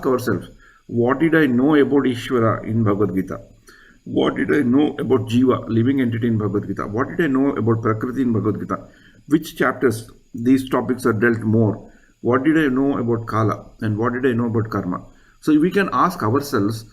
ourselves, what did I know about Ishvara in Bhagavad Gita? What did I know about Jiva, living entity in Bhagavad Gita? What did I know about Prakriti in Bhagavad Gita? Which chapters these topics are dealt more? What did I know about Kala? And what did I know about Karma? So we can ask ourselves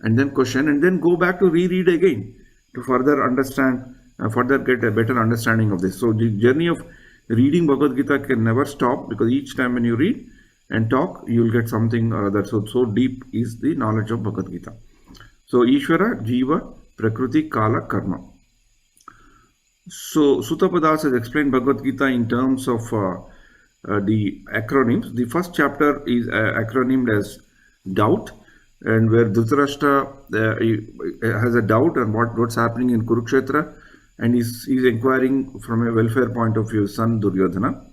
and then question and then go back to reread again to further understand, further get a better understanding of this. So the journey of reading Bhagavad Gita can never stop, because each time when you read and talk, you will get something or other. So deep is the knowledge of Bhagavad Gita. So Ishvara, Jiva, Prakriti, Kala, Karma. So Sutapadas has explained Bhagavad Gita in terms of the acronyms. The first chapter is acronymed as doubt, and where Dhritarashtra has a doubt on what's happening in Kurukshetra, and he's inquiring from a welfare point of view, son Duryodhana.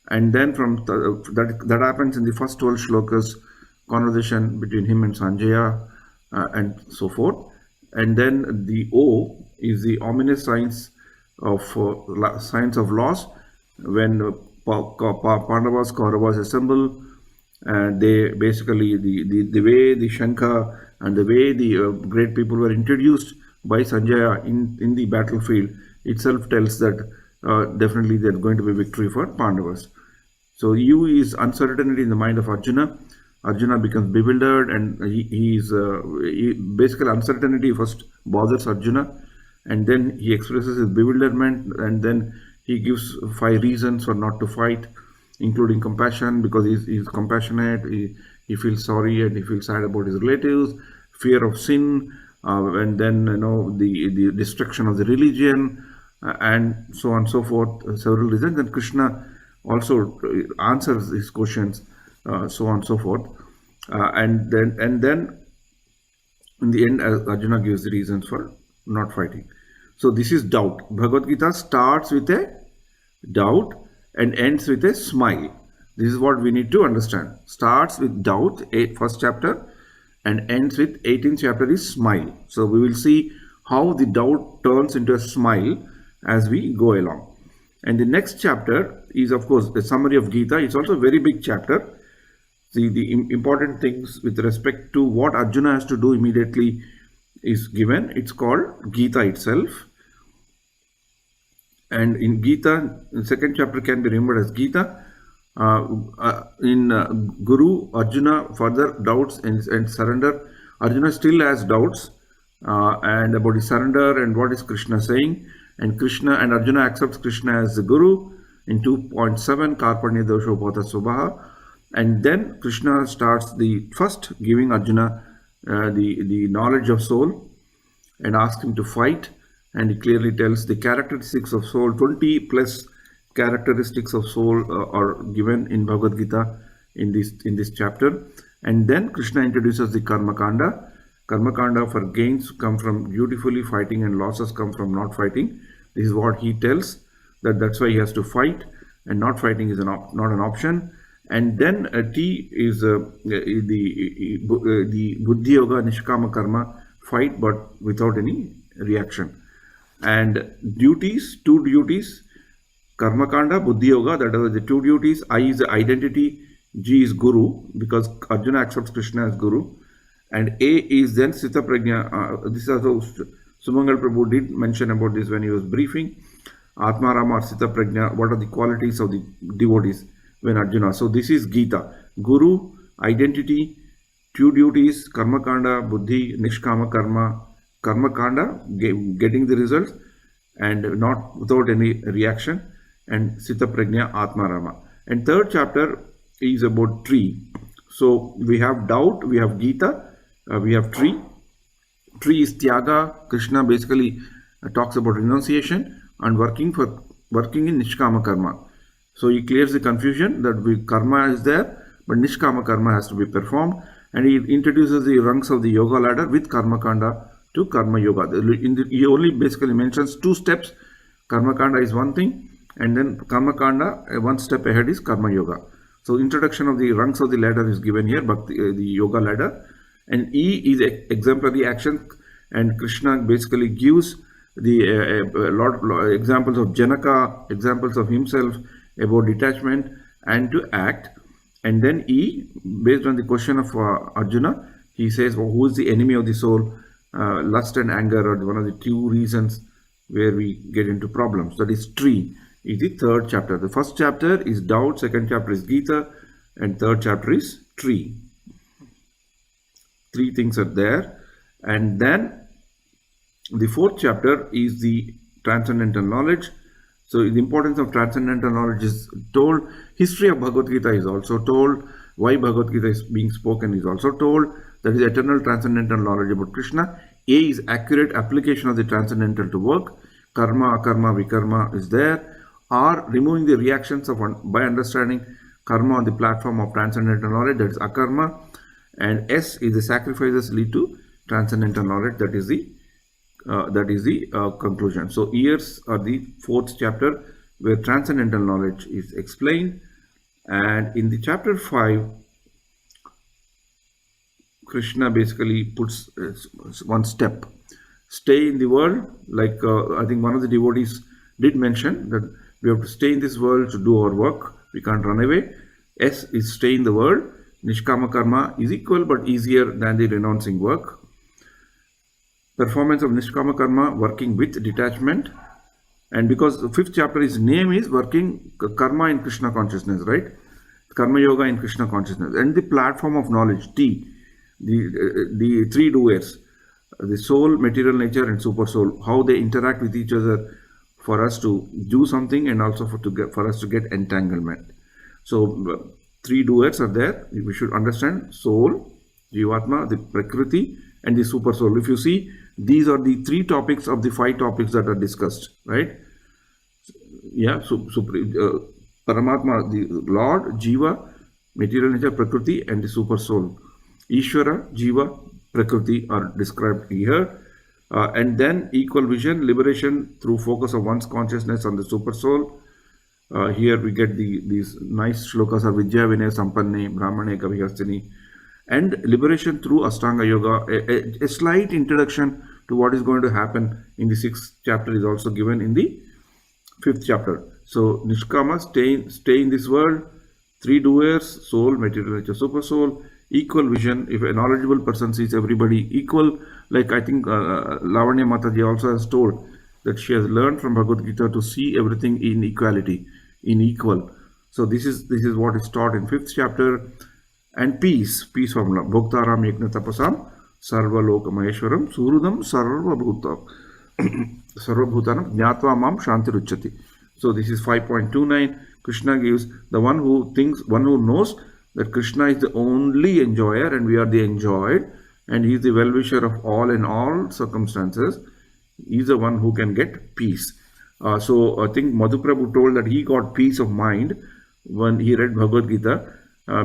And then from that happens in the first 12 shlokas, conversation between him and Sanjaya, and so forth. And then the O is the ominous signs of loss, when Pandavas, Kauravas assemble, and they basically the way the Shankha and the way the great people were introduced by Sanjaya in the battlefield itself tells that definitely there's going to be victory for Pandavas. So U is uncertainty in the mind of Arjuna. Arjuna becomes bewildered, and basically uncertainty first bothers Arjuna, and then he expresses his bewilderment, and then he gives 5 reasons for not to fight, including compassion, because he's compassionate, he feels sorry and he feels sad about his relatives, fear of sin, and then the destruction of the religion, and so on and so forth, several reasons. And Krishna also answers his questions, so on and so forth, and then in the end Arjuna gives the reasons for not fighting. So this is doubt. Bhagavad Gita starts with a doubt and ends with a smile. This is what we need to understand. Starts with doubt, first chapter, and ends with 18th chapter is smile. So we will see how the doubt turns into a smile as we go along. And the next chapter is, of course, the summary of Gita. It's also a very big chapter. See, the important things with respect to what Arjuna has to do immediately is given. It's called Gita itself. And in Gita, the second chapter can be remembered as Gita. In Guru, Arjuna further doubts and surrender. Arjuna still has doubts and about his surrender and what is Krishna saying. And Krishna and Arjuna accepts Krishna as the Guru in 2.7, Karpanya Dosho Pata Subhaha. And then Krishna starts the first giving Arjuna the knowledge of soul and asks him to fight. And he clearly tells the characteristics of soul, 20 plus characteristics of soul are given in Bhagavad Gita in this chapter. And then Krishna introduces the Karma Kanda. Karma Kanda, for gains come from beautifully fighting and losses come from not fighting. This is what he tells, that's why he has to fight, and not fighting is not an option. And then T is the Buddhi Yoga, Nishkama Karma, fight but without any reaction. And duties, 2 duties, Karma Kanda, Buddhi Yoga, that are the 2 duties. I is the identity, G is Guru, because Arjuna accepts Krishna as Guru. And A is then Sita Prajna. This is also Sumangal Prabhu did mention about this when he was briefing. Atma Rama or Sita Prajna, what are the qualities of the devotees when Arjuna. So this is Gita. Guru, identity, 2 duties, Karma Kanda, Buddhi, Nishkama Karma. Karma Kanda, getting the results and not without any reaction. And Sita Prajna, Atma Rama. And third chapter is about tree. So we have doubt, we have Gita, we have tree. Tree is Tyaga. Krishna basically talks about renunciation and working in Nishkama Karma. So he clears the confusion that karma is there, but Nishkama Karma has to be performed. And he introduces the rungs of the yoga ladder with Karma Kanda to Karma Yoga. He only basically mentions 2 steps. Karma Kanda is one thing, and then Karma Kanda, 1 step ahead is Karma Yoga. So introduction of the rungs of the ladder is given here, but the yoga ladder. And E is exemplary action, and Krishna basically gives the lot examples of Janaka, examples of himself about detachment and to act. And then E, based on the question of Arjuna, he says, well, who is the enemy of the soul? Lust and anger are one of the two reasons where we get into problems. That is tree, is the third chapter. The first chapter is doubt, second chapter is Gita, and third chapter is tree. Three things are there. And then the fourth chapter is the transcendental knowledge. So the importance of transcendental knowledge is told. History of Bhagavad Gita is also told. Why Bhagavad Gita is being spoken is also told. That is eternal transcendental knowledge about Krishna. A is accurate application of the transcendental to work. Karma, akarma, vikarma is there. R, removing the reactions of by understanding karma on the platform of transcendental knowledge. That is akarma. And S is the sacrifices lead to transcendental knowledge. That is the conclusion. So years are the fourth chapter where transcendental knowledge is explained. And in the chapter 5, Krishna basically puts one step. Stay in the world, like I think one of the devotees did mention that we have to stay in this world to do our work. We can't run away. S is stay in the world. Nishkama karma is equal but easier than the renouncing work. Performance of Nishkama karma, working with detachment. And because the fifth chapter, his name is working karma in Krishna consciousness, right? Karma yoga in Krishna consciousness. And the platform of knowledge, T, the three doers, the soul, material nature, and super soul, how they interact with each other for us to do something and also for us to get entanglement. So three doers are there. We should understand soul, Jivatma, the Prakriti, and the super soul. If you see, these are the three topics of the 5 topics that are discussed, right? Yeah, so Paramatma, the Lord, Jiva, material nature, Prakriti, and the super soul. Ishvara, Jiva, Prakriti are described here. And then equal vision, liberation through focus of one's consciousness on the super soul. Here we get these nice shlokas of Vidya Vinay Sampanne, Brahmane Kavihastini, and liberation through Ashtanga Yoga. A slight introduction to what is going to happen in the 6th chapter is also given in the 5th chapter. So Nishkama, stay in this world, 3 doers, soul, material nature, super soul, equal vision. If a knowledgeable person sees everybody equal, like I think Lavanya Mataji also has told that she has learned from Bhagavad Gita to see everything in equality, in equal. So this is what is taught in 5th chapter. And peace formula. Bhoktaram yajna tapasam sarva loka maheshwaram surudam sarva bhutanam jnatva mam shanti ruchati. So this is 5.29. Krishna gives the one who knows that Krishna is the only enjoyer and we are the enjoyed, and he is the well-wisher of all in all circumstances. He is the one who can get peace. So I think Madhuprabhu told that he got peace of mind when he read Bhagavad Gita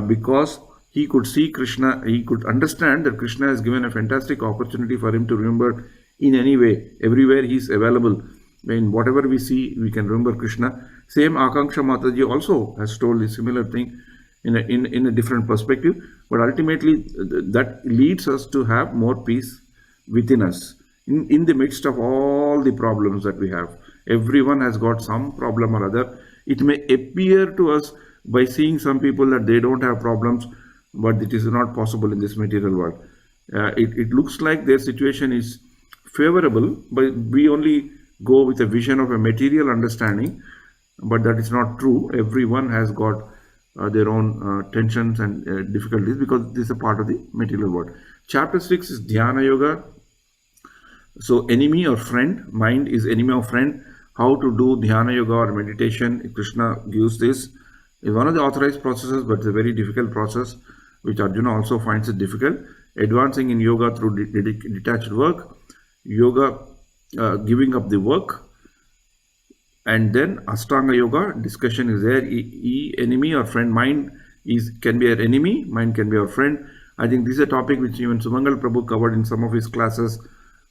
because he could see Krishna, he could understand that Krishna has given a fantastic opportunity for him to remember in any way. Everywhere he is available. In whatever we see, we can remember Krishna. Same Akanksha Mataji also has told a similar thing in a different perspective. But ultimately, that leads us to have more peace within us. In the midst of all the problems that we have. Everyone has got some problem or other. It may appear to us by seeing some people that they don't have problems, but it is not possible in this material world. It looks like their situation is favorable, but we only go with a vision of a material understanding, but that is not true. Everyone has got their own tensions and difficulties because this is a part of the material world. Chapter 6 is Dhyana Yoga. So enemy or friend, mind is enemy or friend. How to do Dhyana Yoga or meditation, Krishna gives this. It's one of the authorized processes, but it's a very difficult process, which Arjuna also finds it difficult. Advancing in yoga through detached work, yoga, giving up the work, and then Ashtanga Yoga, discussion is there. Enemy or friend, mind can be our enemy, mind can be our friend. I think this is a topic which even Sumangal Prabhu covered in some of his classes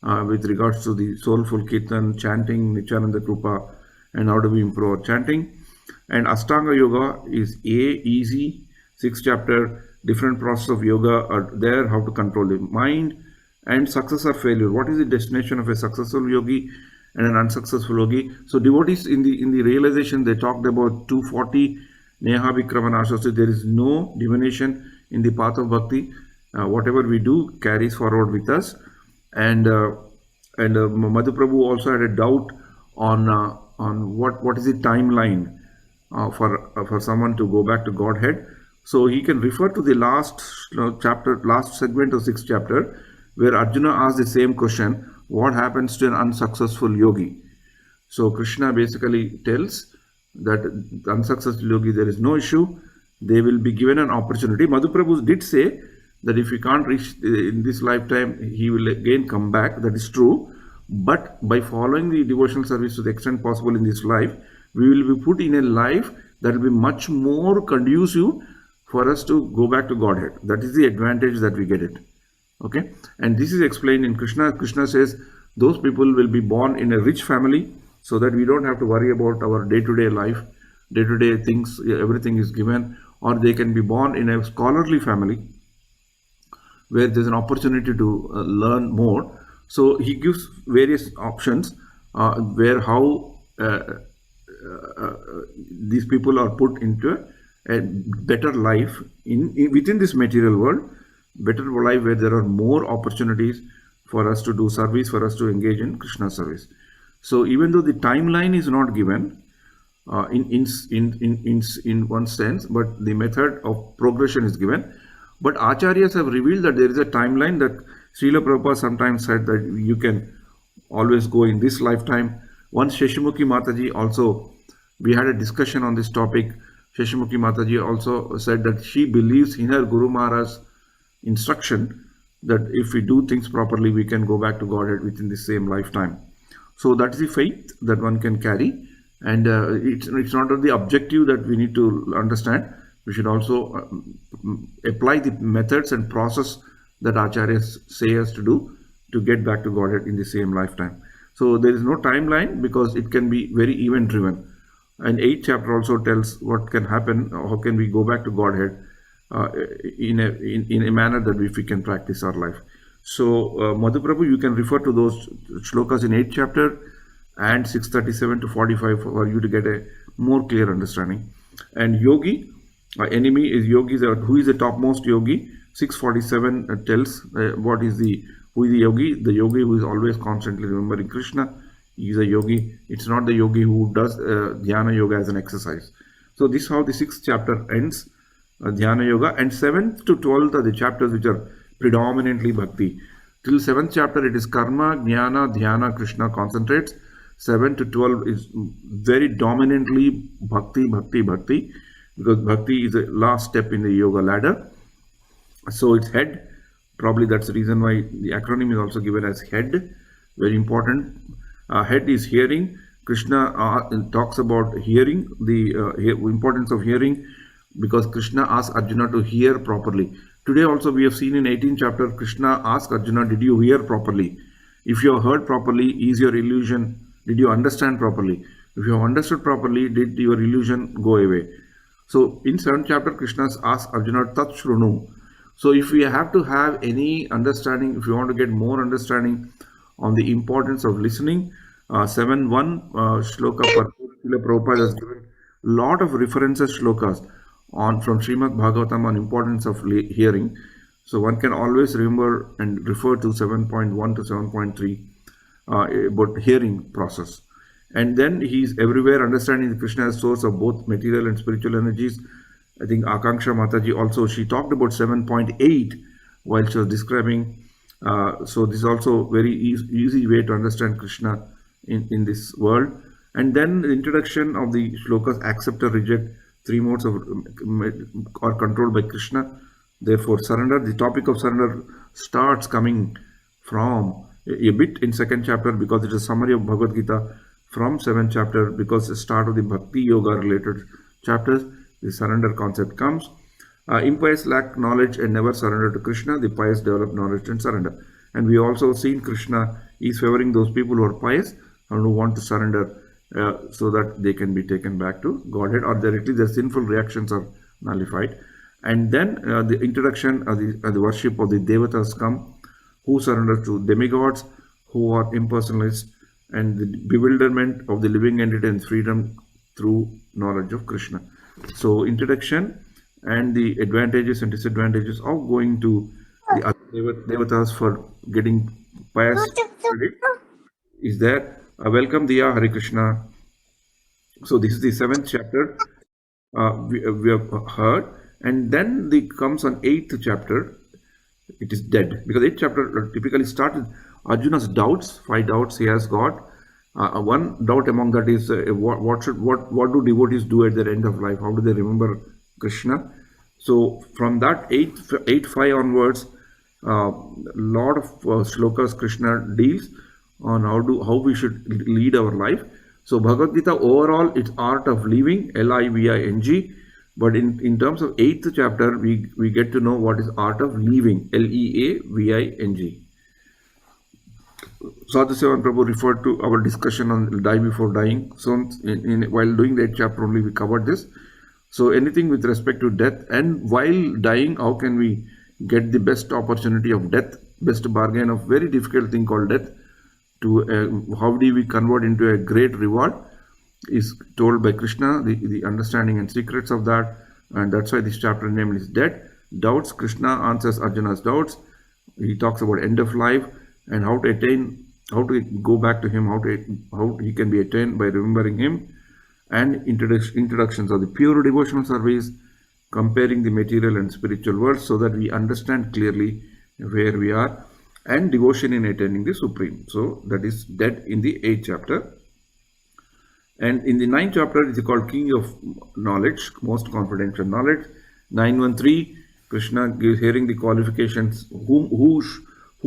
with regards to the soulful kirtan, chanting, Nityananda Krupa, and how do we improve our chanting. And Ashtanga Yoga is easy. 6th chapter, different process of yoga are there, how to control the mind, and success or failure. What is the destination of a successful yogi and an unsuccessful yogi? So devotees in the realization, they talked about 240 Neha Vikramanashasti, there is no divination in the path of bhakti. Whatever we do carries forward with us. And Madhu Prabhu also had a doubt on what is the timeline for someone to go back to Godhead. So he can refer to the last chapter, last segment of 6th chapter, where Arjuna asked the same question: what happens to an unsuccessful yogi? So Krishna basically tells that the unsuccessful yogi, there is no issue. They will be given an opportunity. Madhu Prabhu did say that if he can't reach in this lifetime, he will again come back. That is true. But by following the devotional service to the extent possible in this life, we will be put in a life that will be much more conducive for us to go back to Godhead. That is the advantage that we get it. Okay, and this is explained in Krishna. Krishna says those people will be born in a rich family, so that we don't have to worry about our day-to-day life, day-to-day things, everything is given. Or they can be born in a scholarly family where there's an opportunity to learn more. So he gives various options where how these people are put into a better life within this material world, better life where there are more opportunities for us to do service, for us to engage in Krishna service. So even though the timeline is not given in one sense, but the method of progression is given. But Acharyas have revealed that there is a timeline that Srila Prabhupada sometimes said that you can always go in this lifetime. Once Sheshamukhi Mataji also, we had a discussion on this topic. Sheshamukhi Mataji also said that she believes in her Guru Maharaj's instruction that if we do things properly, we can go back to Godhead within the same lifetime. So that is the faith that one can carry. And it's not the objective that we need to understand. We should also apply the methods and process that Acharyas say us to do to get back to Godhead in the same lifetime. So there is no timeline because it can be very event driven. And 8th chapter also tells what can happen, how can we go back to Godhead in a manner that if we can practice our life. So Madhu Prabhu, you can refer to those shlokas in 8th chapter and 637 to 45 for you to get a more clear understanding. And Yogi, enemy is Yogi, who is the topmost Yogi. 647 tells who is the Yogi. The Yogi who is always constantly remembering Krishna. He is a Yogi. It's not the Yogi who does Dhyana Yoga as an exercise. So this is how the 6th chapter ends, Dhyana Yoga. And 7th to 12th are the chapters which are predominantly Bhakti. Till 7th chapter it is Karma, Jnana, Dhyana, Krishna concentrates. 7 to 12 is very dominantly Bhakti, because Bhakti is the last step in the yoga ladder. So it's head. Probably that's the reason why the acronym is also given as head. Very important. Head is hearing. Krishna talks about hearing, the importance of hearing, because Krishna asks Arjuna to hear properly. Today also we have seen in 18th chapter, Krishna asks Arjuna, did you hear properly? If you have heard properly, is your illusion, did you understand properly? If you have understood properly, did your illusion go away? So in 7th chapter, Krishna asks Arjuna, Tat Shrunu. So if we have to have any understanding, if you want to get more understanding on the importance of listening, 7.1 shloka Srila Prabhupada has given a lot of references shlokas from Srimad Bhagavatam on importance of hearing. So one can always remember and refer to 7.1 to 7.3 about hearing process. And then he's everywhere understanding the Krishna as source of both material and spiritual energies. I think Akanksha Mataji also, she talked about 7.8 while she was describing. So this is also very easy way to understand Krishna in this world. And then the introduction of the shlokas, accept or reject, 3 modes of are controlled by Krishna. Therefore, surrender, the topic of surrender starts coming from a bit in 2nd chapter, because it is a summary of Bhagavad Gita from 7th chapter, because the start of the Bhakti Yoga related chapters, the surrender concept comes. Impious lack knowledge and never surrender to Krishna. The pious develop knowledge and surrender. And we also seen Krishna is favoring those people who are pious and who want to surrender so that they can be taken back to Godhead, or directly their sinful reactions are nullified. And then the introduction of the worship of the Devatas come, who surrender to demigods, who are impersonalists, and the bewilderment of the living entity and freedom through knowledge of Krishna. So introduction and the advantages and disadvantages of going to the other devatas for getting pious credit is there. Welcome, Diya, Hare Krishna. So this is the seventh chapter we have heard, and then the comes on eighth chapter. It is dead because eighth chapter typically started Arjuna's doubts. Five doubts he has got. One doubt among that is what do devotees do at their end of life? How do they remember Krishna? So from that eight five onwards, lot of shlokas Krishna deals on how we should lead our life. So Bhagavad Gita overall, it's art of living, living. But in terms of eighth chapter, we get to know what is art of leaving, leaving. Sadhusevan Prabhu referred to our discussion on die before dying. So while doing that chapter only, we covered this. So anything with respect to death, and while dying, how can we get the best opportunity of death, best bargain of very difficult thing called death, to how do we convert into a great reward, is told by Krishna, the understanding and secrets of that. And that's why this chapter name is Dead. Doubts, Krishna answers Arjuna's doubts. He talks about end of life and how to attain, how to go back to him, how he can be attained by remembering him, and introductions of the pure devotional service, comparing the material and spiritual world so that we understand clearly where we are, and devotion in attaining the Supreme. So that is dead in the 8th chapter. And in the 9th chapter, it is called King of Knowledge, most confidential knowledge. 9.13, Krishna gives hearing the qualifications, who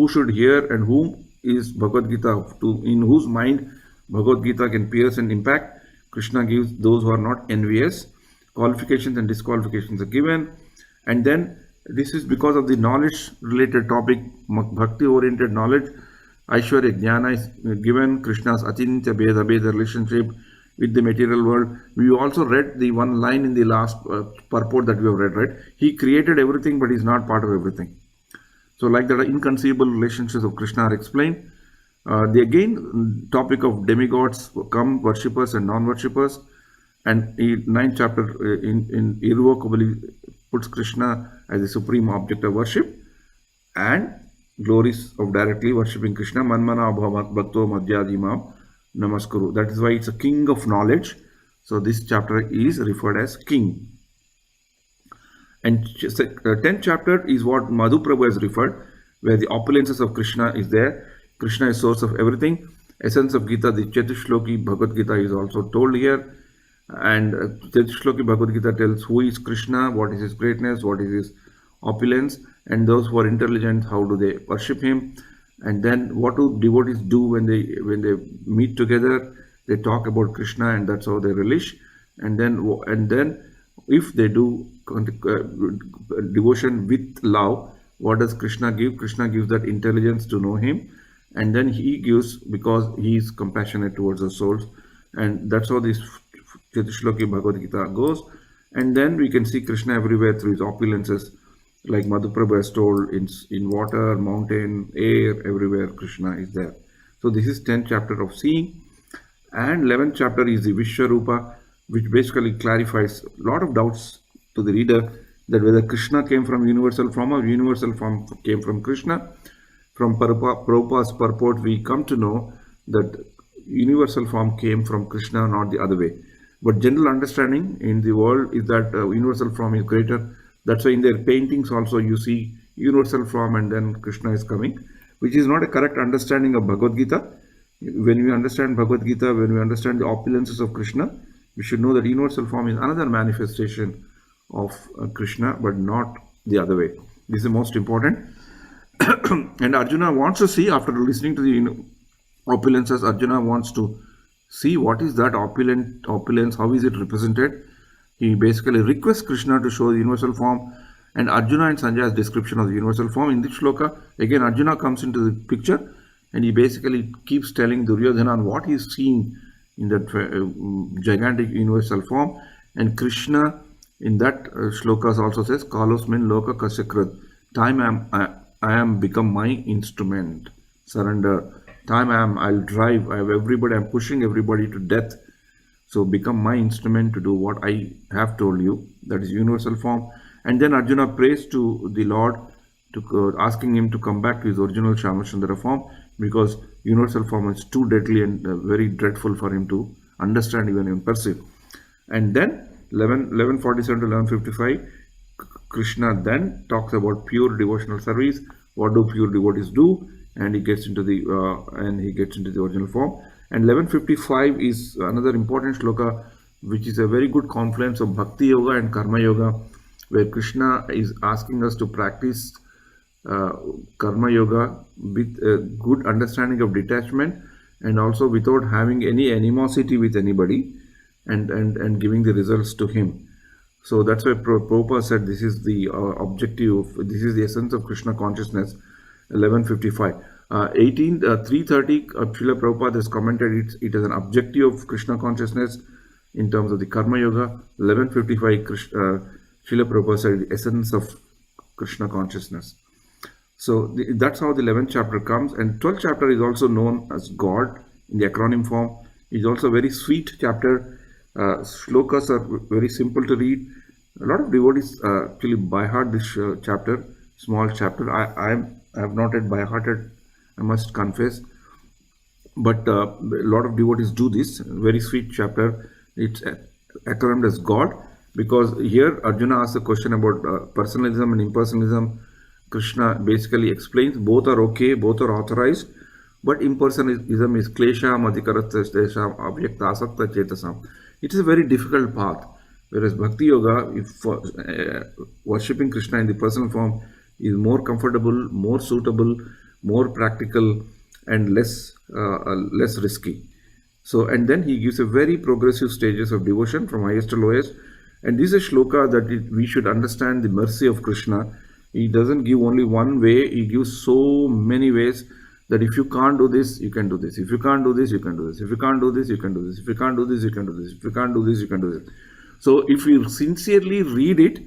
should hear and whom is Bhagavad Gita, in whose mind Bhagavad Gita can pierce and impact. Krishna gives those who are not envious. Qualifications and disqualifications are given. And then this is because of the knowledge related topic, bhakti oriented knowledge. Aishwarya Jnana is given, Krishna's Achintya Bheda relationship with the material world. We also read the one line in the last purport that we have read, right? He created everything, but he's not part of everything. So like that, inconceivable relationships of Krishna are explained. The again topic of demigods come, worshippers and non-worshippers. And in 9th chapter irrevocably puts Krishna as the supreme object of worship, and glories of directly worshipping Krishna. Manmana bhakto madhyadimam namaskuru. That is why it's a king of knowledge. So this chapter is referred as king. And 10th chapter is what Madhu Prabhu has referred, where the opulences of Krishna is there. Krishna is source of everything. Essence of Gita, the Chatushloki Bhagavad Gita is also told here. And Chatushloki Bhagavad Gita tells who is Krishna, what is his greatness, what is his opulence, and those who are intelligent, how do they worship him. And then what do devotees do when they meet together? They talk about Krishna, and that's how they relish. And then if they do devotion with love, what does Krishna give? Krishna gives that intelligence to know him, and then he gives because he is compassionate towards the souls. And that's how this Chatushloki Bhagavad Gita goes. And then we can see Krishna everywhere through his opulences, like Madhu Prabhu has told, in water, mountain, air, everywhere Krishna is there. So this is 10th chapter of seeing. And 11th chapter is the Vishwarupa, which basically clarifies a lot of doubts to the reader, that whether Krishna came from universal form or universal form came from Krishna. From Prabhupada's purport, we come to know that universal form came from Krishna, not the other way. But general understanding in the world is that universal form is greater. That's why in their paintings also you see universal form and then Krishna is coming, which is not a correct understanding of Bhagavad Gita. When we understand Bhagavad Gita, when we understand the opulences of Krishna, we should know that universal form is another manifestation of Krishna, but not the other way. This is the most important. And Arjuna wants to see, after listening to the opulences, Arjuna wants to see what is that opulence, how is it represented. He basically requests Krishna to show the universal form, and Arjuna and Sanjaya's description of the universal form. In this shloka, again Arjuna comes into the picture, and he basically keeps telling Duryodhana what he is seeing in that gigantic universal form. And Krishna in that shlokas also says, Kalosmin loka kasyakrit. Time I am become my instrument. Surrender. Time I'll drive. I have everybody. I'm pushing everybody to death. So become my instrument to do what I have told you. That is universal form. And then Arjuna prays to the Lord, asking him to come back to his original Shyamachandra form, because universal form is too deadly and very dreadful for him to understand, even perceive. And then 1147 to 1155, Krishna then talks about pure devotional service. What do pure devotees do? And he gets into the original form. And 1155 is another important shloka, which is a very good confluence of Bhakti Yoga and Karma Yoga, where Krishna is asking us to practice Karma Yoga with a good understanding of detachment, and also without having any animosity with anybody, and giving the results to him. So that's why Prabhupada said this is the objective, this is the essence of Krishna consciousness. 1155. 330, Srila Prabhupada has commented it as an objective of Krishna consciousness in terms of the Karma Yoga. 1155, Srila Prabhupada said the essence of Krishna consciousness. So that's how the 11th chapter comes. And 12th chapter is also known as God in the acronym form. It's also a very sweet chapter. Shlokas are very simple to read. A lot of devotees actually by heart this chapter, small chapter. I have not yet by hearted, I must confess. But a lot of devotees do this. Very sweet chapter. It's acronymed as God, because here Arjuna asks a question about personalism and impersonalism. Krishna basically explains both are okay, both are authorized, but impersonalism is klesha madhikaratastesham avyakta asakta chetasam. It is a very difficult path, whereas Bhakti Yoga, if worshipping Krishna in the personal form, is more comfortable, more suitable, more practical, and less risky. So, and then he gives a very progressive stages of devotion from highest to lowest. And this is a shloka that we should understand the mercy of Krishna. He doesn't give only one way, he gives so many ways, that if you can't do this, you can do this. If you can't do this, you can do this. If you can't do this, you can do this. If you can't do this, you can do this. If you can't do this, you can do this. So if we sincerely read it,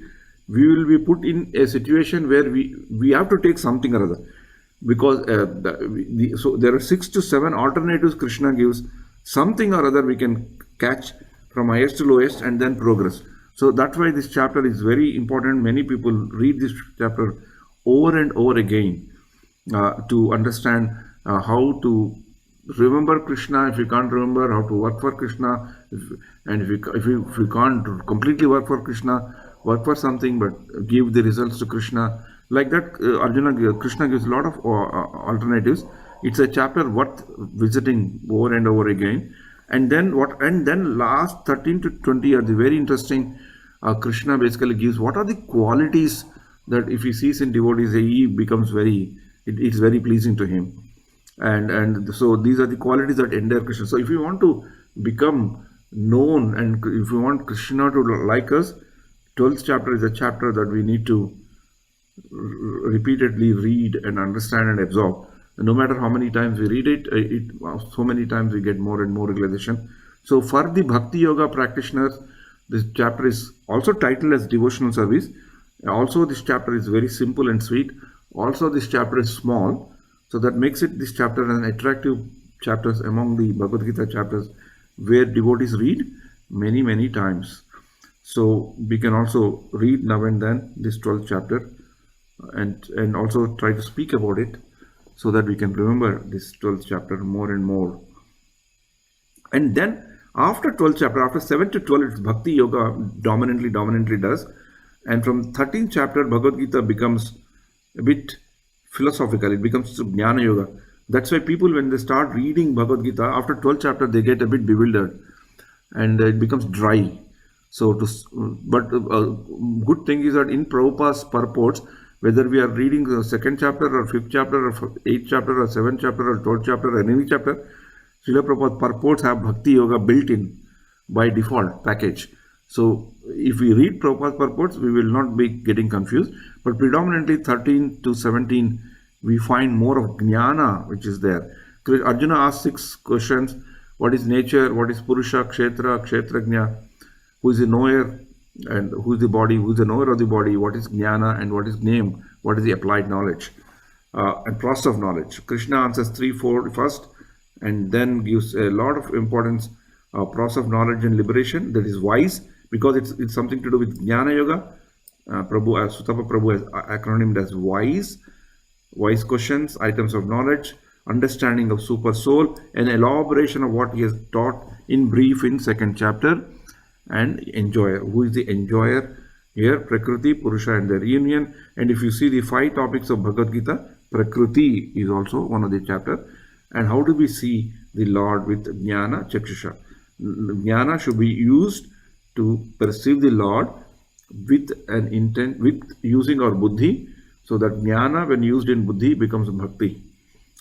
we will be put in a situation where we have to take something or other. Because so there are 6 to 7 alternatives Krishna gives. Something or other we can catch from highest to lowest and then progress. So that's why this chapter is very important. Many people read this chapter over and over again to understand how to remember Krishna. If you can't remember, how to work for Krishna. If you can't completely work for Krishna, work for something but give the results to Krishna. Like that, Krishna gives a lot of alternatives. It's a chapter worth visiting over and over again. And then last 13 to 20 are the very interesting. Krishna basically gives what are the qualities that if he sees in devotees, he becomes it's very pleasing to him. And so these are the qualities that endear Krishna. So if you want to become known and if you want Krishna to like us, 12th chapter is a chapter that we need to repeatedly read and understand and absorb. No matter how many times we read it, so many times we get more and more realization. So for the Bhakti Yoga practitioners, this chapter is also titled as Devotional Service. Also, this chapter is very simple and sweet. Also, this chapter is small. So that makes this chapter an attractive chapter among the Bhagavad Gita chapters where devotees read many, many times. So we can also read now and then this 12th chapter and also try to speak about it so that we can remember this 12th chapter more and more. And then after 12th chapter, after 7 to 12, it's Bhakti Yoga dominantly does. And from 13th chapter, Bhagavad Gita becomes a bit philosophical. It becomes Jnana Yoga. That's why people, when they start reading Bhagavad Gita, after 12th chapter, they get a bit bewildered and it becomes dry. But good thing is that in Prabhupada's purports, whether we are reading the 2nd chapter or 5th chapter or 8th chapter or 7th chapter or 12th chapter or any chapter, Srila Prabhupada purports have Bhakti Yoga built in by default package. So if we read Prabhupada's purports, we will not be getting confused. But predominantly 13 to 17, we find more of Jnana which is there. Arjuna asks 6 questions. What is nature? What is Purusha, Kshetra, Kshetrajna? Who is the knower? And who is the body? Who is the knower of the body? What is Jnana and what is Gnam? What is the applied knowledge? And process of knowledge. Krishna answers 3, 4 first and then gives a lot of importance process of knowledge and liberation, that is wise, because it's something to do with Jnana Yoga. Sutapa Prabhu has acronymed as wise questions, items of knowledge, understanding of super soul, an elaboration of what he has taught in brief in second chapter, and enjoyer. Who is the enjoyer here? Prakriti, Purusha and their union. And if you see the 5 topics of Bhagavad Gita, Prakriti is also one of the chapter. And how do we see the Lord with Jnana Chakshusha? Jnana should be used to perceive the Lord with an intent, with using our buddhi, so that Jnana, when used in buddhi, becomes bhakti.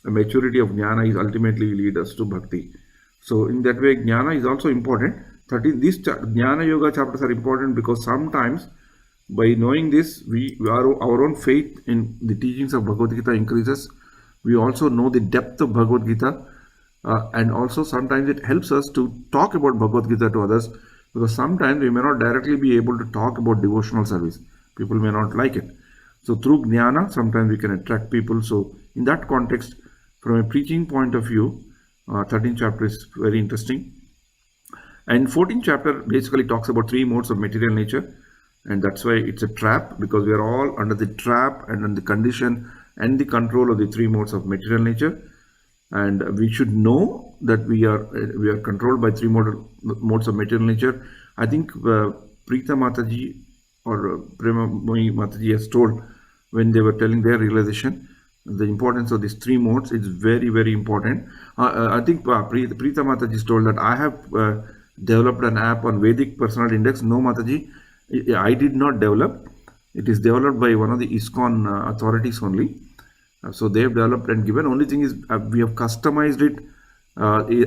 The maturity of Jnana is ultimately lead us to bhakti. So in that way, Jnana is also important. These Jnana Yoga chapters are important because sometimes by knowing this, our own faith in the teachings of Bhagavad Gita increases. We also know the depth of Bhagavad Gita, and also sometimes it helps us to talk about Bhagavad Gita to others, because sometimes we may not directly be able to talk about devotional service. People may not like it. So through Jnana, sometimes we can attract people. So in that context, from a preaching point of view, 13th chapter is very interesting. And 14th chapter basically talks about 3 modes of material nature, and that's why it's a trap, because we are all under the trap and under the condition and the control of the 3 modes of material nature. And we should know that we are controlled by 3 modes of material nature. I think Preeta Mataji or Prema Mataji has told, when they were telling their realization, the importance of these 3 modes is very, very important. I think Preeta Mataji has told that I have developed an app on Vedic Personality Index. No, Mataji, I did not develop. It is developed by one of the ISKCON authorities only. So they have developed and given. Only thing is we have customized it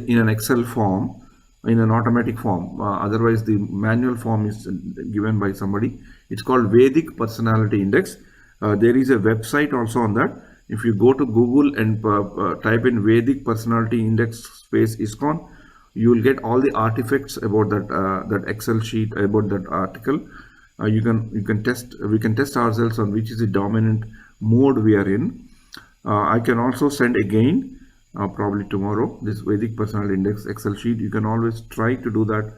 in an Excel form, in an automatic form. Otherwise, the manual form is given by somebody. It's called Vedic Personality Index. There is a website also on that. If you go to Google and type in Vedic Personality Index space ISKCON, you will get all the artifacts about that Excel sheet, about that article. We can test ourselves on which is the dominant mode we are in. I can also send again, probably tomorrow, this Vedic Personality Index Excel sheet. You can always try to do that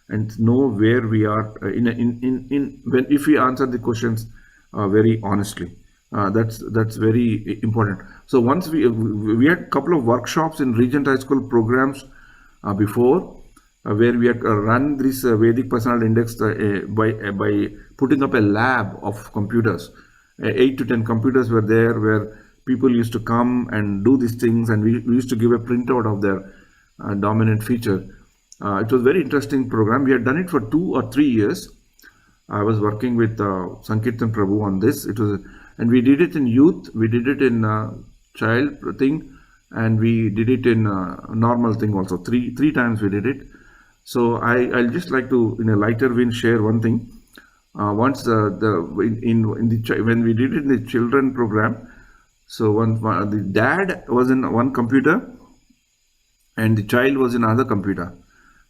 and know where we are if we answer the questions very honestly. That's very important. So once we had a couple of workshops in Regent High School programs before, where we had run this Vedic Personality Index by putting up a lab of computers. 8 to 10 computers were there, where people used to come and do these things, and we used to give a printout of their dominant feature. It was a very interesting program. We had done it for 2 or 3 years. I was working with Sankirtan Prabhu on this. And we did it in youth, we did it in child thing, and we did it in normal thing also. Three times we did it. So I'll just like to, in a lighter vein, share one thing. Once when we did it in the children program, so the dad was in one computer and the child was in another computer.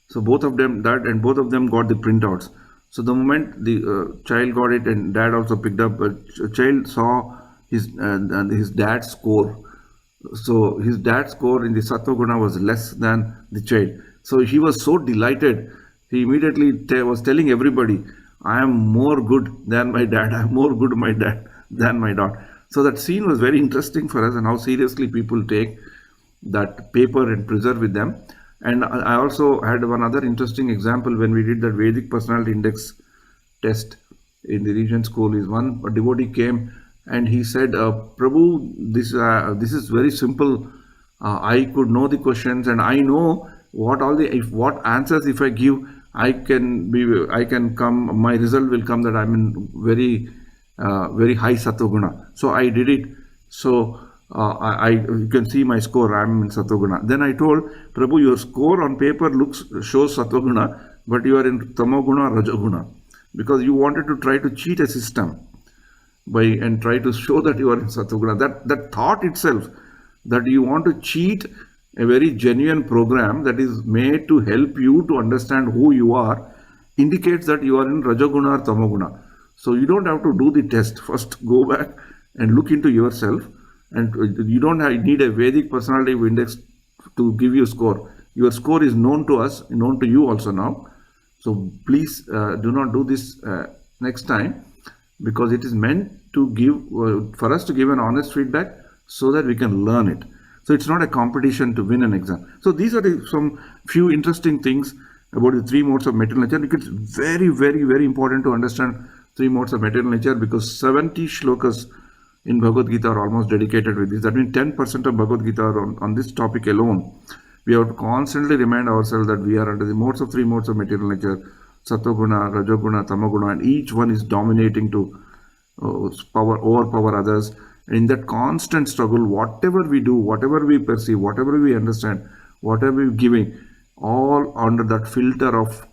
So both of them got the printouts. So the moment the child got it and dad also picked up, child saw his dad's score. So his dad's score in the Sattva Guna was less than the child. So he was so delighted. He immediately was telling everybody, I am more good than my dad. I am more good my dad than my dad. So that scene was very interesting for us, and how seriously people take that paper and preserve with them. And I also had one other interesting example when we did that Vedic Personality Index test in the Regent School. A devotee came and he said, Prabhu, this is very simple. I could know the questions, and I know what answers if I give, I can come. My result will come that I'm in very high Sattva Guna. So I did it. So you can see my score. I'm in Sattva Guna. Then I told Prabhu, your score on paper shows Sattva Guna, but you are in Tamo Guna, Raja Guna, because you wanted to try to cheat a system and try to show that you are in Sattva Guna. That thought itself, that you want to cheat a very genuine program that is made to help you to understand who you are, indicates that you are in Raja Guna or Tamo Guna. So you don't have to do the test. First, go back and look into yourself. And you don't need a Vedic Personality Index to give you a score. Your score is known to us, known to you also now. So please do not do this next time, because it is meant to give for us to give an honest feedback so that we can learn it. So it's not a competition to win an exam. So these are some few interesting things about the three modes of material nature. It's very, very, very important to understand three modes of material nature, because 70 shlokas in Bhagavad Gita are almost dedicated with this. That means 10% of Bhagavad Gita are on this topic alone. We have to constantly remind ourselves that we are under the three modes of material nature: Sattva-guna, Rajoguna, Tamaguna, and each one is dominating to overpower others. And in that constant struggle, whatever we do, whatever we perceive, whatever we understand, whatever we're giving, all under that filter of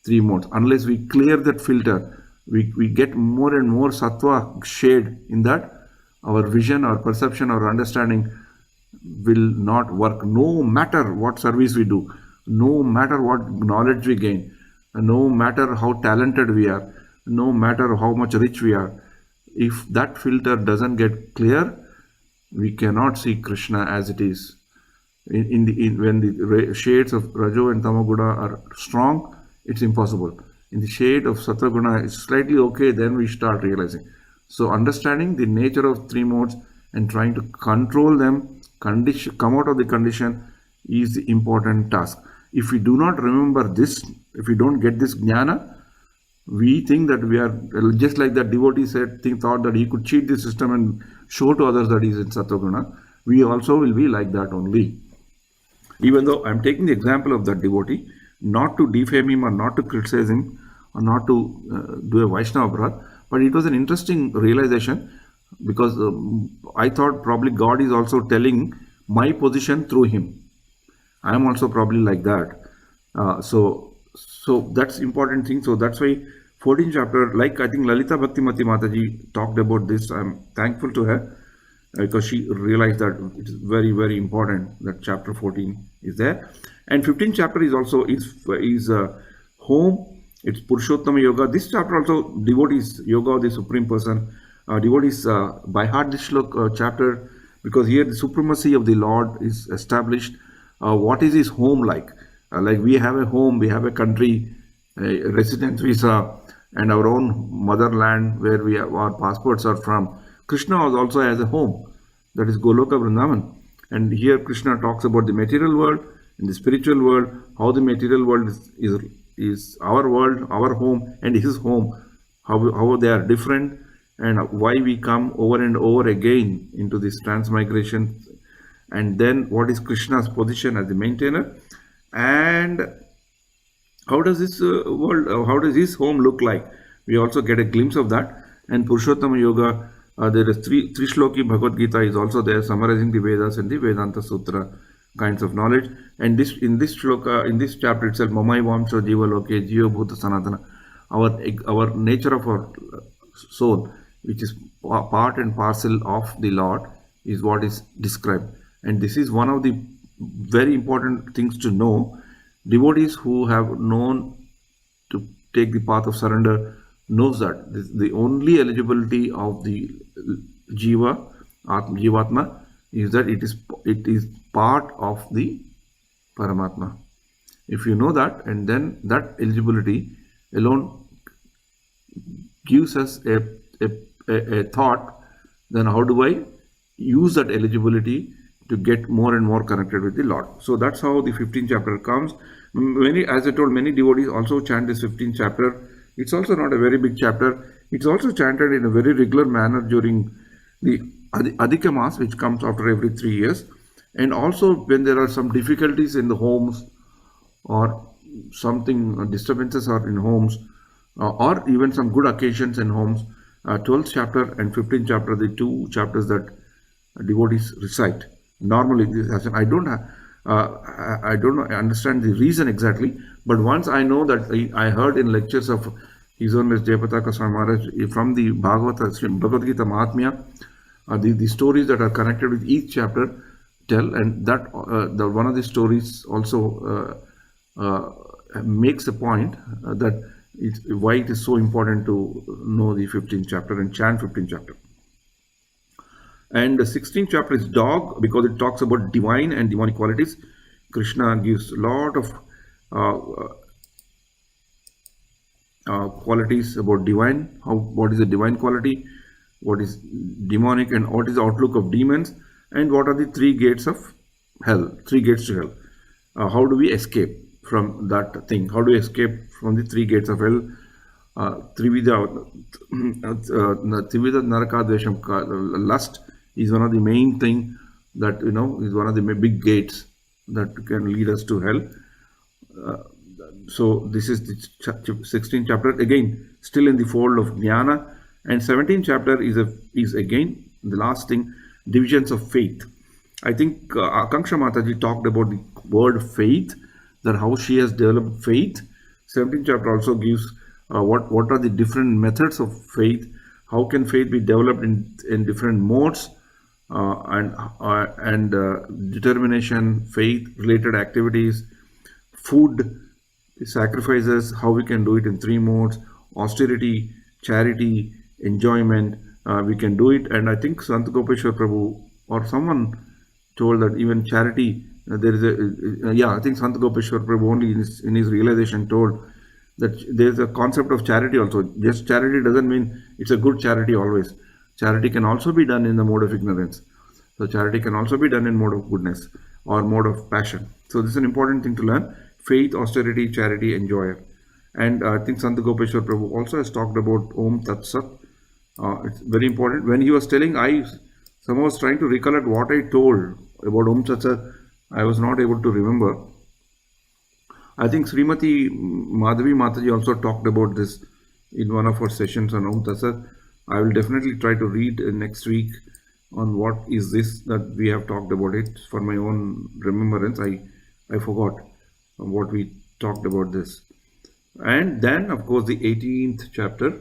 three modes. Unless we clear that filter, we get more and more sattva shade in that, our vision, our perception, our understanding will not work, no matter what service we do, no matter what knowledge we gain, no matter how talented we are, no matter how much rich we are. If that filter doesn't get clear, we cannot see Krishna as it is. When the shades of Rajo and Tamaguna are strong, it's impossible. In the shade of Sattva-guna, it's slightly okay, then we start realizing. So understanding the nature of three modes and trying to control them, come out of the condition, is the important task. If we do not remember this, if we don't get this jnana, we think that we are, just like that devotee thought that he could cheat the system and show to others that he is in Sattva-guna. We also will be like that only. Even though I'm taking the example of that devotee, not to defame him or not to criticize him or not to do a Vaishnava Brad, but it was an interesting realization, because I thought probably God is also telling my position through him. I am also probably like that. So that's important thing. So that's why 14th chapter, like I think Lalita Bhaktimati Mataji talked about this. I'm thankful to her, because she realized that it is very, very important that chapter 14 is there. And 15th chapter is also home. It's Purushottama Yoga. This chapter also devotees yoga of the Supreme Person. Devotees by heart this chapter, because here the supremacy of the Lord is established. What is his home like? Like we have a home, we have a country, a residence visa, and our own motherland where our passports are from. Krishna also has a home, that is Goloka Vrindavan. And here Krishna talks about the material world and the spiritual world, how the material world is our world, our home, and his home, how they are different, and why we come over and over again into this transmigration. And then what is Krishna's position as the maintainer, and how does this world, how does his home look like? We also get a glimpse of that. And Purushottama Yoga, there is three shloki Bhagavad Gita is also there, summarizing the Vedas and the Vedanta Sutra kinds of knowledge. And in this shloka, in this chapter itself, Mamai Vamsho Jiva Loke Jiva Bhuta Sanatana, our nature of our soul, which is part and parcel of the Lord, is what is described. And this is one of the very important things to know. Devotees who have known to take the path of surrender knows that the only eligibility of the Jivatma is that it is part of the Paramatma. If you know that, and then that eligibility alone gives us a thought, then how do I use that eligibility to get more and more connected with the Lord? So that's how the 15th chapter comes. As I told, many devotees also chant this 15th chapter. It's also not a very big chapter. It's also chanted in a very regular manner during the Adhika Mas, which comes after every 3 years. And also when there are some difficulties in the homes, or something, disturbances are in homes, or even some good occasions in homes, 12th chapter and 15th chapter, the two chapters that devotees recite. Normally, I don't understand the reason exactly, but once I know that I heard in lectures of His Holiness Jayapataka Swami Maharaj from the Bhagavad Gita Mahatmya, the stories that are connected with each chapter tell, and that one of the stories also makes a point that why it is so important to know the 15th chapter and chant 15th chapter. And the 16th chapter is dog, because it talks about divine and demonic qualities. Krishna gives a lot of qualities about divine, what is the divine quality, what is demonic, and what is the outlook of demons, and what are the three gates of hell, three gates to hell. How do we escape from that thing? How do we escape from the three gates of hell? Trivida Narakadvesham, lust is one of the main thing that is one of the big gates that can lead us to hell. So this is the 16th chapter, again still in the fold of Dhyana, and 17th chapter is again the last thing, divisions of faith. I think Akanksha Mataji talked about the word faith, that how she has developed faith. 17th chapter also gives what are the different methods of faith, how can faith be developed in different modes, and determination, faith related activities, food, sacrifices, how we can do it in three modes: austerity, charity, enjoyment. We can do it, and I think Sant Gopeshwar Prabhu or someone told that even charity, there is a I think Sant Gopeshwar Prabhu only in his realization told that there is a concept of charity also. Just charity doesn't mean it's a good charity always. Charity can also be done in the mode of ignorance. So charity can also be done in mode of goodness or mode of passion. So this is an important thing to learn: faith, austerity, charity, enjoyer. And I think Sant Gopeshwar Prabhu also has talked about Om Tat Sat. It's very important. When he was telling, I somehow was trying to recollect what I told about Om Tat Sat. I was not able to remember. I think Srimati Madhavi Mataji also talked about this in one of our sessions on Om Tat Sat. I will definitely try to read next week on what is this that we have talked about it for my own remembrance. I forgot what we talked about this. And then of course the 18th chapter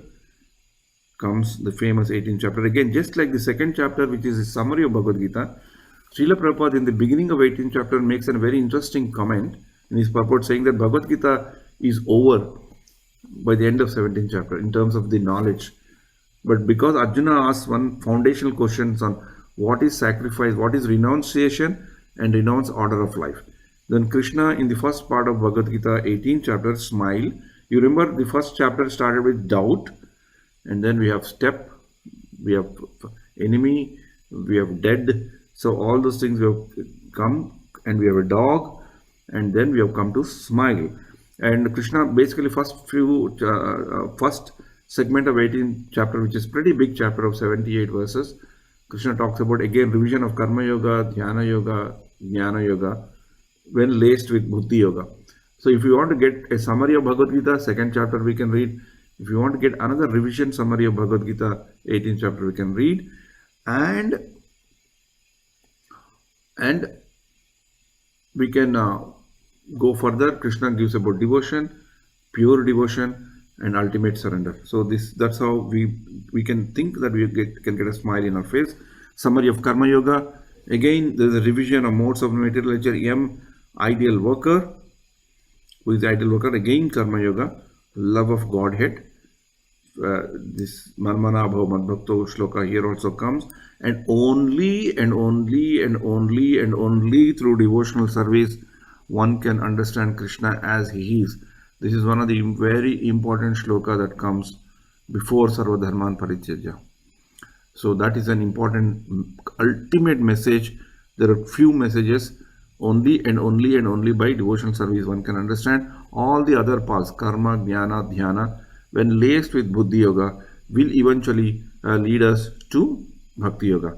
comes, the famous 18th chapter. Again, just like the second chapter, which is a summary of Bhagavad Gita, Srila Prabhupada in the beginning of 18th chapter makes a very interesting comment in his purport, saying that Bhagavad Gita is over by the end of 17th chapter in terms of the knowledge. But because Arjuna asks one foundational questions on what is sacrifice, what is renunciation, and renounce order of life, then Krishna in the first part of Bhagavad Gita 18th chapter, smile. You remember the first chapter started with doubt, and then we have step, we have enemy, we have dead. So all those things we have come, and we have a dog, and then we have come to smile. And Krishna basically first segment of 18th chapter, which is pretty big chapter of 78 verses, Krishna talks about again revision of Karma Yoga, Dhyana Yoga, Jnana Yoga, when laced with Buddhi Yoga. So if you want to get a summary of Bhagavad Gita, second chapter we can read. If you want to get another revision summary of Bhagavad Gita, 18th chapter we can read. And we can go further. Krishna gives about devotion, pure devotion, and ultimate surrender. So that's how we can think that we can get a smile in our face. Summary of Karma Yoga. Again, there is a revision of modes of material nature. M, ideal worker. Who is the ideal worker? Again, Karma Yoga. Love of Godhead. This Marmana Bhav Madbhakto shloka here also comes. And only through devotional service one can understand Krishna as he is. This is one of the very important shloka that comes before Sarva Dharman Parityajya. So that is an important ultimate message. There are few messages. Only by devotional service one can understand. All the other paths, karma, jnana, dhyana, when laced with buddhi yoga, will eventually lead us to bhakti yoga.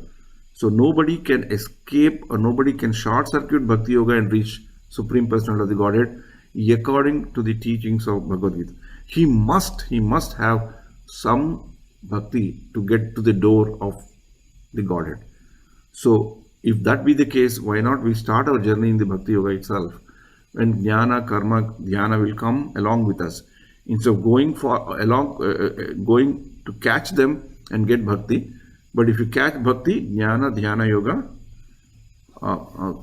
So nobody can escape or nobody can short circuit bhakti yoga and reach Supreme Personality of the Godhead according to the teachings of Bhagavad Gita. He must have some bhakti to get to the door of the Godhead. So if that be the case, why not we start our journey in the bhakti yoga itself? When jnana, karma, dhyana will come along with us. Instead of going to catch them and get bhakti, but if you catch bhakti, jnana, dhyana, yoga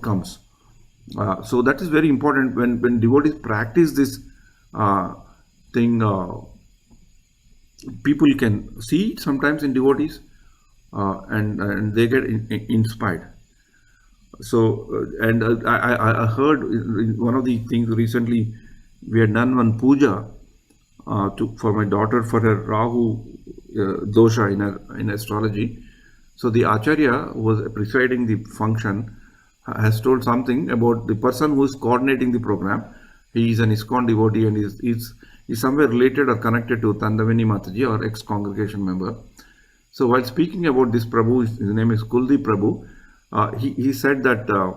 comes. So that is very important. When devotees practice this thing, people can see it sometimes in devotees, and they get inspired. So, I heard in one of the things recently, we had done one puja for my daughter for her Rahu dosha in astrology. So the Acharya who was presiding the function has told something about the person who is coordinating the program. He is an ISKCON devotee and is somewhere related or connected to Tandavini Mataji or ex-congregation member. So while speaking about this Prabhu, his name is Kuldeep Prabhu, he said that a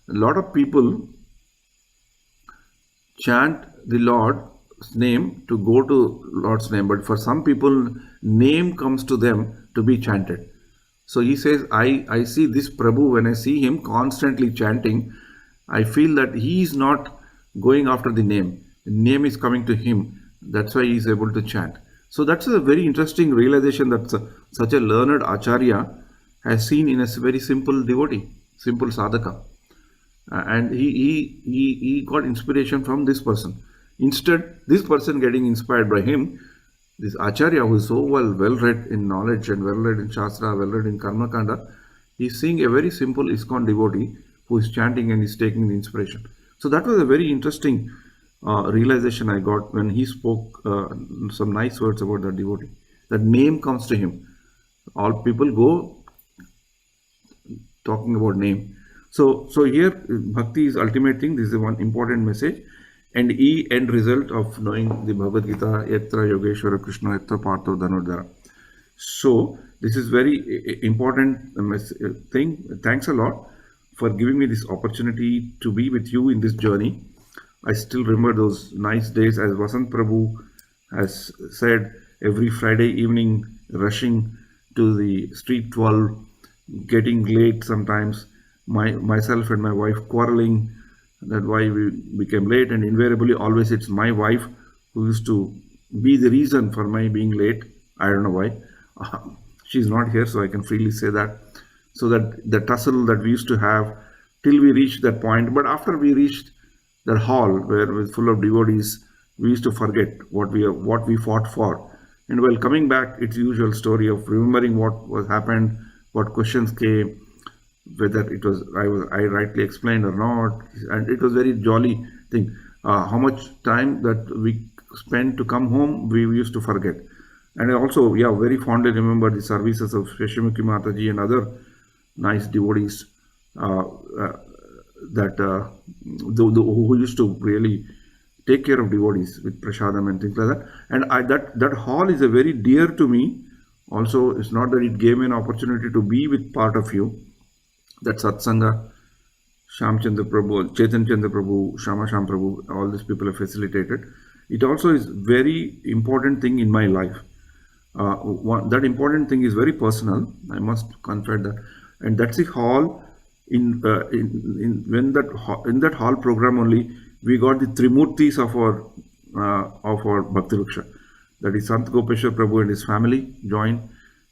lot of people chant the Lord's name to go to Lord's name, but for some people, name comes to them to be chanted. So he says, I see this Prabhu, when I see him constantly chanting, I feel that he is not going after the name. The name is coming to him. That's why he is able to chant. So that's a very interesting realization that such a learned Acharya has seen in a very simple devotee, simple sadhaka. And he got inspiration from this person. Instead, this person getting inspired by him, this Acharya who is so well read in knowledge and well read in Shastra, well read in Karma Kanda, he's seeing a very simple ISKCON devotee who is chanting and is taking the inspiration. So that was a very interesting realization I got when he spoke some nice words about that devotee. That name comes to him. All people go talking about name. So here bhakti is ultimate thing. This is one important message. And end result of knowing the Bhagavad Gita, Yatra Yogeshwara Krishna, Yatra Partho Dhanurdhara. So this is very important thing. Thanks a lot for giving me this opportunity to be with you in this journey. I still remember those nice days, as Vasant Prabhu has said, every Friday evening rushing to the street 12, getting late sometimes, myself and my wife quarreling that why we became late, and invariably always it's my wife who used to be the reason for my being late. I don't know why. She's not here, so I can freely say that. So that the tussle that we used to have till we reached that point, but after we reached that hall where was full of devotees, we used to forget what we fought for. And while coming back, it's the usual story of remembering what was happened, what questions came, whether it was I rightly explained or not, and it was very jolly thing. How much time that we spent to come home, we used to forget. And I also, very fondly remember the services of Sheshimukhi Mataji and other nice devotees who used to really take care of devotees with prasadam and things like that. And that hall is a very dear to me. Also, it's not that it gave me an opportunity to be with part of you. That Satsanga, Shamchandra Prabhu, Chaitanya Chandra Prabhu, Shama Sham Prabhu, all these people have facilitated. It also is very important thing in my life. That important thing is very personal. I must confess that, and that's the hall. In that hall program only, we got the Trimurtis of our Bhakti Ruksha. That is Sant Gopeshwar Prabhu and his family joined,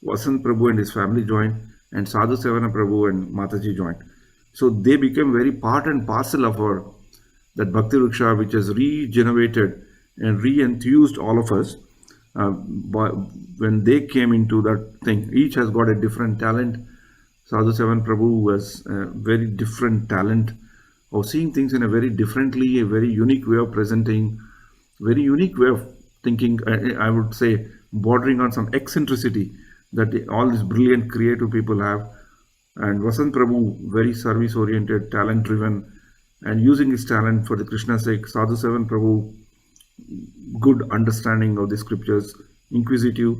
Vasant Prabhu and his family joined, and Sadhu Sevana Prabhu and Mataji joined. So they became very part and parcel of that Bhakti Ruksha, which has regenerated and re-enthused all of us. When they came into that thing, each has got a different talent. Sadhu Sevan Prabhu has a very different talent of seeing things in a very differently, a very unique way of presenting, very unique way of thinking. I would say bordering on some eccentricity that all these brilliant creative people have. And Vasant Prabhu, very service oriented, talent driven, and using his talent for the Krishna's sake. Sadhu Sevan Prabhu, good understanding of the scriptures, inquisitive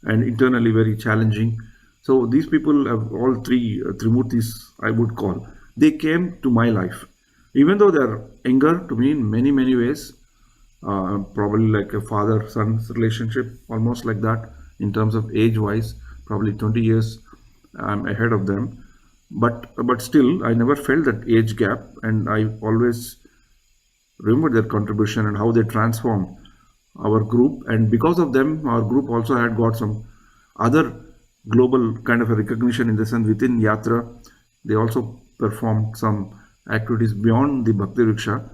and internally very challenging. So these people have all three Trimurtis, I would call. They came to my life. Even though they're younger to me in many, many ways, probably like a father-son relationship, almost like that in terms of age-wise, probably 20 years I'm ahead of them. But still, I never felt that age gap, and I always remember their contribution and how they transformed our group. And because of them, our group also had got some other global kind of a recognition, in the sense within Yatra. They also performed some activities beyond the Bhakti Riksha,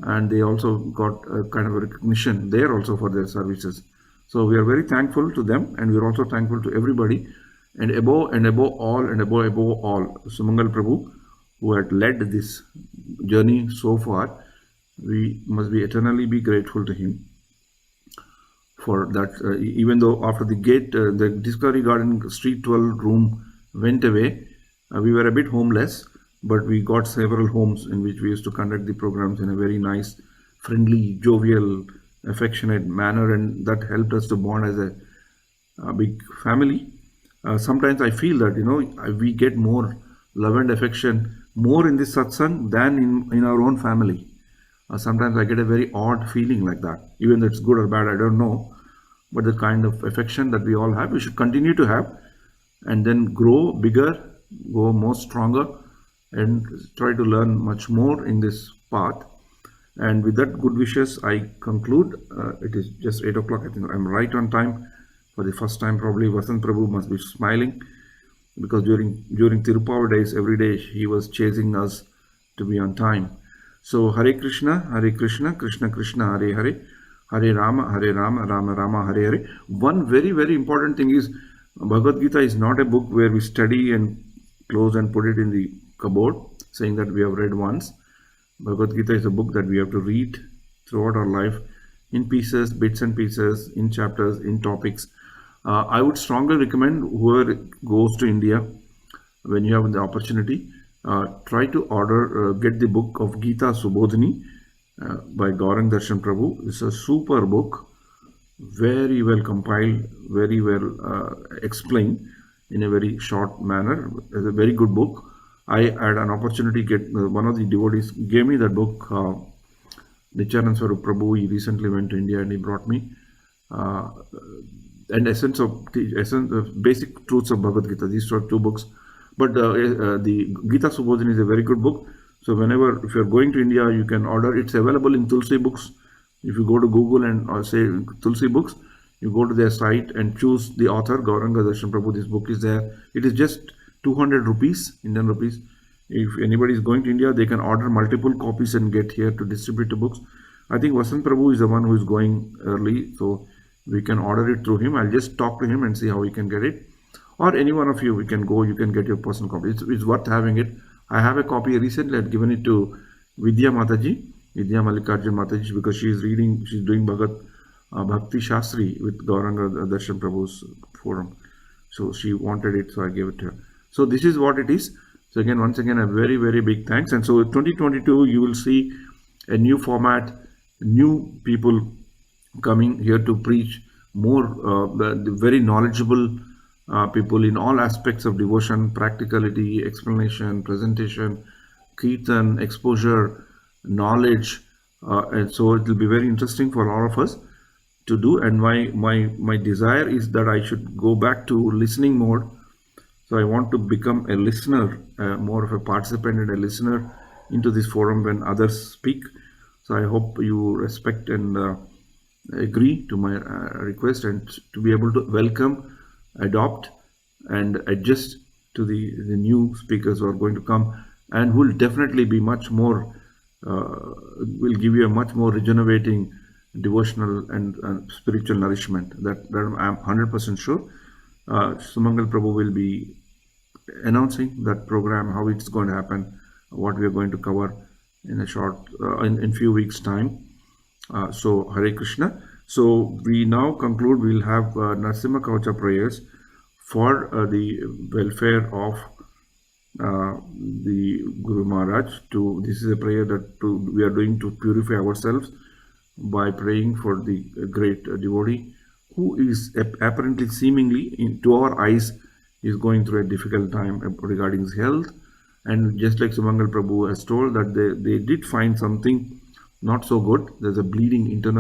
and they also got a kind of a recognition there also for their services. So we are very thankful to them, and we are also thankful to everybody. And above all, Sumangal Prabhu, who had led this journey so far. We must be eternally be grateful to him for that. Even though after the gate, the Discovery Garden Street 12 room went away, we were a bit homeless, but we got several homes in which we used to conduct the programs in a very nice, friendly, jovial, affectionate manner, and that helped us to bond as a big family. Sometimes I feel that we get more love and affection more in this satsang than in our own family. Sometimes I get a very odd feeling like that. Even though it's good or bad, I don't know. But the kind of affection that we all have, we should continue to have, and then grow bigger, go more stronger, and try to learn much more in this path. And with that good wishes, I conclude. It is just 8 o'clock. I think I'm right on time. For the first time, probably Vasant Prabhu must be smiling, because during Tirupava days, every day he was chasing us to be on time. So Hare Krishna, Krishna Krishna, Hare Hare, Hare Rama, Rama Rama, Hare Hare. One very, very important thing is, Bhagavad Gita is not a book where we study and close and put it in the cupboard, saying that we have read once. Bhagavad Gita is a book that we have to read throughout our life, in pieces, bits and pieces, in chapters, in topics. I would strongly recommend whoever goes to India, when you have the opportunity, try to order, get the book of Gita Subodhini by Gaurang Darshan Prabhu. It's a super book, very well compiled, very well explained in a very short manner. It's a very good book. I had an opportunity to get, one of the devotees gave me that book, Nityananda Swarup Prabhu. He recently went to India and he brought me an essence of basic truths of Bhagavad Gita. These are two books. But the Gita Subodhini is a very good book. So whenever, if you're going to India, you can order. It's available in Tulsi Books. If you go to Google and say Tulsi Books, you go to their site and choose the author, Gauranga Darshan Prabhu. This book is there. It is just 200 rupees, Indian rupees. If anybody is going to India, they can order multiple copies and get here to distribute the books. I think Vasant Prabhu is the one who is going early, so we can order it through him. I'll just talk to him and see how we can get it. Or any one of you, we can go, you can get your personal copy. It's worth having it. I have a copy recently. I'd given it to Vidya Mataji, Vidya Mallikarjun Mataji, because she's doing Bhakti Shastri with Gauranga Darshan Prabhu's forum. So she wanted it, so I gave it to her. So this is what it is. So again, once again, a very, very big thanks. And so 2022, you will see a new format, new people coming here to preach, more the very knowledgeable people in all aspects of devotion, practicality, explanation, presentation, kirtan, exposure, knowledge, and so it will be very interesting for all of us to do. And my desire is that I should go back to listening mode. So I want to become a listener, more of a participant and a listener into this forum when others speak. So I hope you respect and agree to my request, and to be able to welcome, adopt, and adjust to the new speakers who are going to come, and will definitely be much more, will give you a much more regenerating devotional and spiritual nourishment. That I'm 100% sure. Sumangal Prabhu will be announcing that program, how it's going to happen, what we are going to cover in a short, in few weeks' time. So Hare Krishna. So we now conclude. We'll have Narasimha Kavacha prayers for the welfare of the Guru Maharaj. This is a prayer that we are doing to purify ourselves by praying for the great devotee who is apparently, seemingly, to our eyes, is going through a difficult time regarding his health. And just like Sumangal Prabhu has told that they did find something not so good. There's a bleeding internal